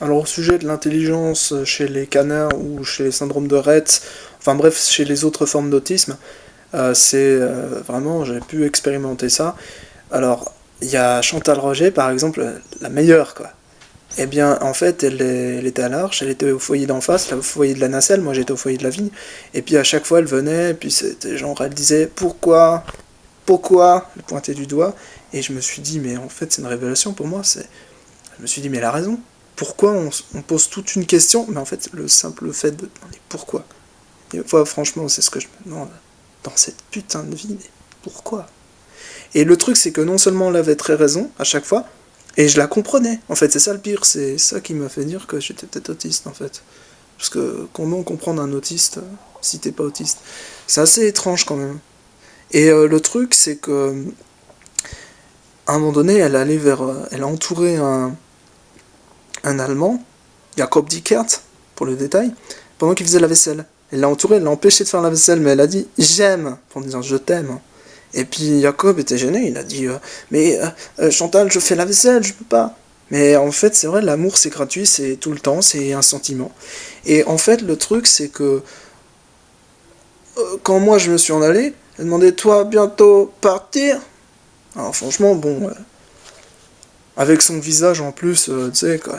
Alors au sujet de l'intelligence chez les canards ou chez les syndromes de Rett, enfin bref, chez les autres formes d'autisme, vraiment, j'ai pu expérimenter ça. Alors, il y a Chantal Roger, par exemple, la meilleure, quoi. Eh bien, en fait, elle était à l'Arche, elle était au foyer d'en face, là, au foyer de la nacelle, moi j'étais au foyer de la vigne, et puis à chaque fois elle venait, et puis c'était genre, elle disait pourquoi, elle pointait du doigt, et je me suis dit, mais en fait, c'est une révélation pour moi, je me suis dit, mais elle a raison, pourquoi on pose toute une question, mais en fait, le simple fait de demander pourquoi, et franchement, c'est ce que je me demande dans cette putain de vie, mais pourquoi? Et le truc, c'est que non seulement elle avait très raison à chaque fois, et je la comprenais. En fait, c'est ça le pire, c'est ça qui m'a fait dire que j'étais peut-être autiste, en fait. Parce que comment comprendre un autiste si t'es pas autiste? C'est assez étrange quand même. Et le truc, c'est que à un moment donné, elle a entouré un Allemand, Jacob Dickert, pour le détail, pendant qu'il faisait la vaisselle. Elle l'a entouré, elle l'a empêché de faire la vaisselle, mais elle a dit j'aime, en disant je t'aime. Et puis Jacob était gêné, il a dit Chantal, je fais la vaisselle, je peux pas. Mais en fait, c'est vrai, l'amour c'est gratuit, c'est tout le temps, c'est un sentiment. Et en fait, le truc c'est que quand moi je me suis en allé, elle demandait toi bientôt partir. Alors franchement, bon, avec son visage en plus, tu sais, quoi,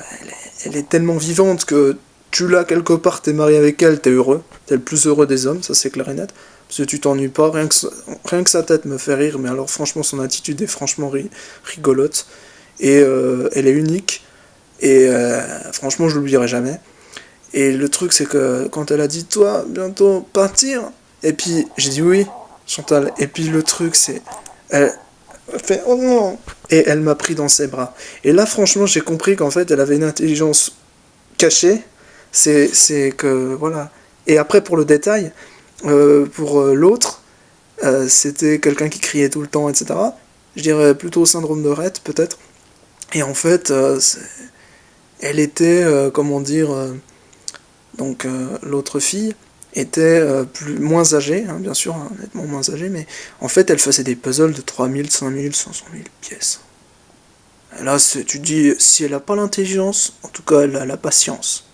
elle est tellement vivante que tu l'as quelque part, t'es marié avec elle, t'es heureux, t'es le plus heureux des hommes, ça c'est clair et net. Parce que tu t'ennuies pas, rien que sa tête me fait rire, mais alors franchement son attitude est franchement rigolote. Et elle est unique, et franchement je l'oublierai jamais. Et le truc c'est que quand elle a dit toi, bientôt partir, et puis j'ai dit oui, Chantal, et puis le truc c'est... Elle, fait oh non, et elle m'a pris dans ses bras. Et là franchement j'ai compris qu'en fait elle avait une intelligence cachée, c'est que voilà. Et après pour le détail, pour l'autre, c'était quelqu'un qui criait tout le temps, etc. Je dirais plutôt syndrome de Rett peut-être. Et en fait elle était comment dire l'autre fille était moins âgée, hein, bien sûr, hein, nettement moins âgée, mais en fait elle faisait des puzzles de 3000, 5000, 500 000 pièces. Et là, tu te dis, si elle a pas l'intelligence, en tout cas, elle a la patience.